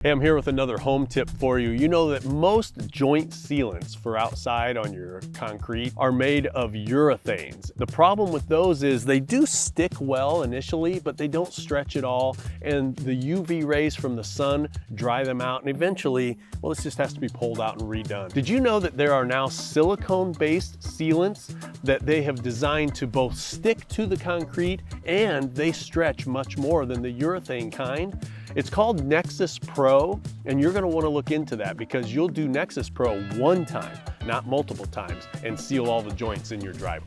Hey, I'm here with another home tip for you. You know that most joint sealants for outside on your concrete are made of urethanes. The problem with those is they do stick well initially, but they don't stretch at all, and the UV rays from the sun dry them out, and eventually, well, this just has to be pulled out and redone. Did you know that there are now silicone-based sealants that they have designed to both stick to the concrete and they stretch much more than the urethane kind? It's called Nexus Pro, and you're going to want to look into that because you'll do Nexus Pro one time, not multiple times, and seal all the joints in your driveway.